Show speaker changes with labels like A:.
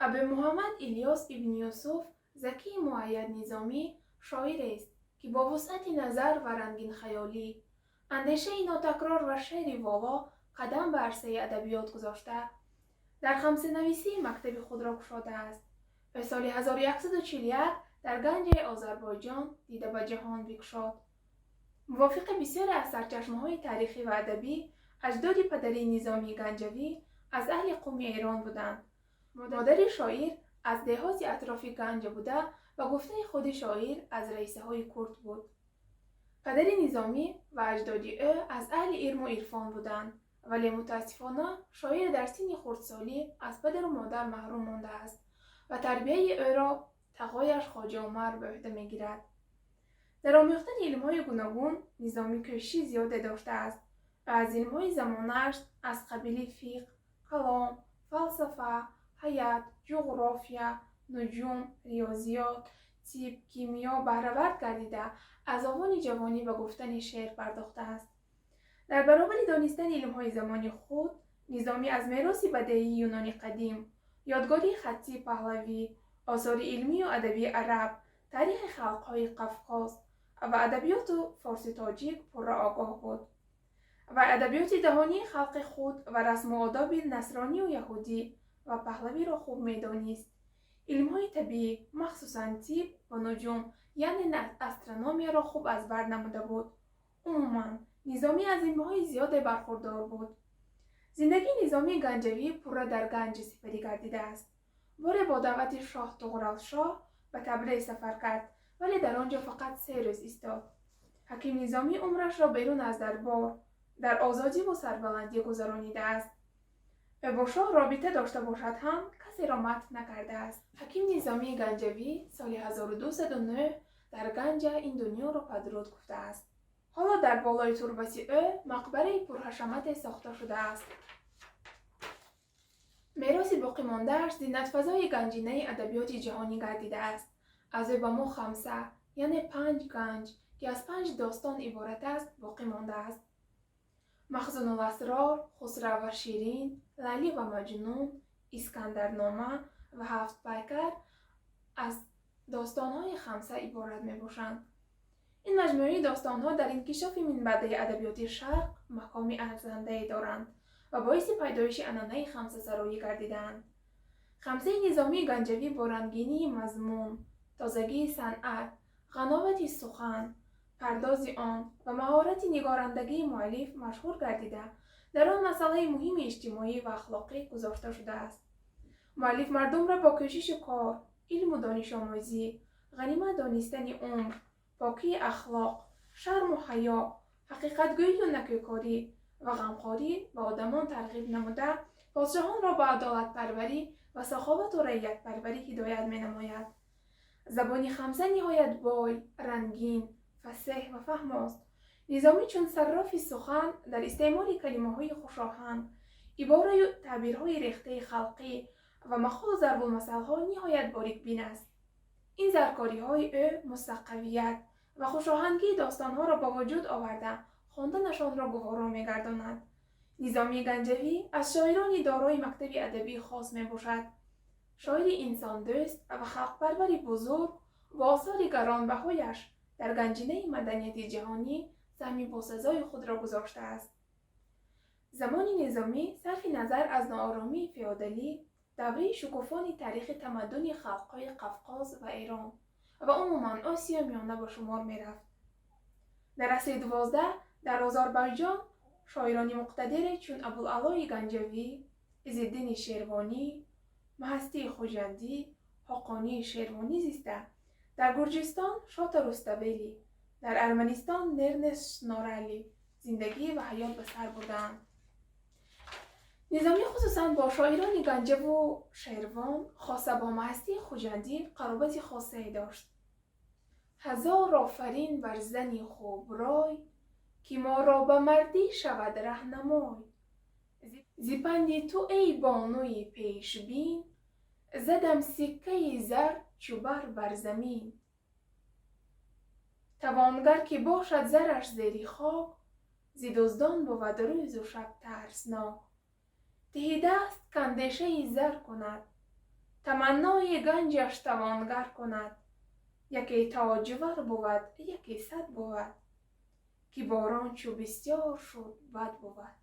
A: ابی محمد الیاس ابن یوسف زکی معید نظامی شاعری است که با وسعت نظر و رنگین خیالی، اندیشه ناتکرار و شعر والا قدم به عرصه ادبیات گذاشته، در خمسه‌نویسی مکتب خود را گشاده است و سال 1141 در گنج آذربایجان دیده به جهان بگشاد. موافق بسیاری از سرچشمه‌های تاریخی و ادبی، اجداد پدری نظامی گنجوی از اهل قوم ایران بودند. مادر شاعر از دهات اطراف گنج بوده و گفته خود شاعر از رئیسه های کرد بود. پدر نظامی و اجداد او از اهل علم و عرفان بودند، ولی متاسفانه شاعر در سن خردسالی از پدر و مادر محروم مانده است و تربیه او را تقایش خواجه عمر به عهده میگیرد. در آموختن علم‌های گوناگون نظامی کوششی زیاده داشته است و از علم‌های زمانه‌اش از قبیل فقه، کلام، فلسفه، حیات، جغرافیا، نجوم، ریاضیات، طب، کیمیا بهره‌ورد گردیده از آوان جوانی به گفتن شعر پرداخته است. در برابر دانستن علم‌های زمانی خود، نظامی از میراث بدیعی یونانی قدیم، یادگاری خطی پهلوی، آثار علمی و ادبی عرب، تاریخ خلق‌های قفقاز و ادبیات فارسی تاجیک پر آگاه بود و ادبیات دهانی خلق خود و رسم و آداب نصرانی و یهودی و پهلوی را خوب می‌دانست. علم‌های طبیعی مخصوصاً طب و نجوم یعنی استرونومیا را خوب از بر نموده بود. عموماً نظامی از علم‌های زیاد برخوردار بود. زندگی نظامی گنجوی پورا در گنج سپری گردیده است. بار با دعوت شاه طغرلشاه به تبریز سفر کرد، ولی در آنجا فقط 3 روز ایستاد. حکیم نظامی عمرش را بیرون از دربار در آزادی و سربلندی گذرانیده است. با شاه رابطه داشته باشد هم کسی را مدح نکرده است. حکیم نظامی گنجوی سال 1209 در گنج این دنیا را پدرود گفته است. حالا در بالای تربت او مقبره پرحشمت ساخته شده است. میراث باقی مانده‌اش زینت‌فزای گنجینه ادبیات جهانی گردیده است. از او به ما خمسه یعنی 5 گنج که از 5 داستان عبارت است باقی مانده است. مخزن الاسرار، خسرو و شیرین، لیلی و مجنون، اسکندرنامه و 7 پیکر از داستان‌های خمسه عبارت می‌باشند. این مجموعه داستان‌ها در انکشاف منبع ادبیات شرق مقامی ارزنده‌ای دارند و باعث پیدایش عنعنه خمسه سرایی گردیدند. خمسه نظامی گنجوی با رنگینی مضمون، تازگی صنعت، قناوت سخن، پرداز آن و مهارت نگارندگی مؤلف مشهور گردیده در آن مسئله مهم اجتماعی و اخلاقی گذاشته شده است. مؤلف مردم را با کوشش کار، علم و دانش آموزی، غنیمت دانستن عمر، پاکی اخلاق، شرم و حیا، حقیقتگویی و نکوکاری و غمخواری به آدمان ترغیب نموده پادشاهان را به عدالت پروری و سخاوت و رعیت پروری هدایت می‌نماید. زبان خمسه نهایت بای، رنگین، فصیح و فهم است. نظامی چون صراف سخن در استعمال کلمه‌های خوشاهنگ، عباره و تعبیرهای ریخته خلقی و مخاط ضرب المثل‌ها نهایت باریک‌بین است. این زرکاری‌های او مستقویت و خوشاهنگی داستان‌ها را با وجود آورده خواندنشان را گوارا می‌گرداند. نظامی گنجوی از شاعران دارای مکتب ادبی خاص می‌باشد. شاعر انسان دوست و خلق پروری بزرگ و آثار گرانبهایش در گنجینه مدنیت جهانی سهمی باسزای خود را گذاشته است. زمان نظامی صرف نظر از ناآرامی فئودالی، دوره شکوفان تاریخ تمدن خلق‌های قفقاز و ایران و عموماً آسیا میانه به شمار می‌رفت. در عصر 12 در آذربایجان شاعران مقتدر چون ابوالعلای گنجوی، عزالدین شیروانی، مهستی خوجندی، حقانی شیروانی زیسته. در گرجستان شات رستبیلی، در ارمنستان نرنس نورالی زندگی و حیات به سر بردند. نظامی خصوصا با شاعران گنجه و شیروان خاصه با مستی خوجندی قرابت خاصی داشت. هزار آفرین بر زنی خوب رای، که ما را به مردی شود رهنمای. زی پند تو ای بانوی پیش بین، زدم سکه زر چو بر زمین. توانگر که باشد زرش زیر خاک، ز دزدان بود روز و شب ترسناک. ته دست کاندیشه زر کند، تمنای گنجش توانگر کند. یکی تاجور بود یکی صد بود، که باران چو بسیار شد بد بود.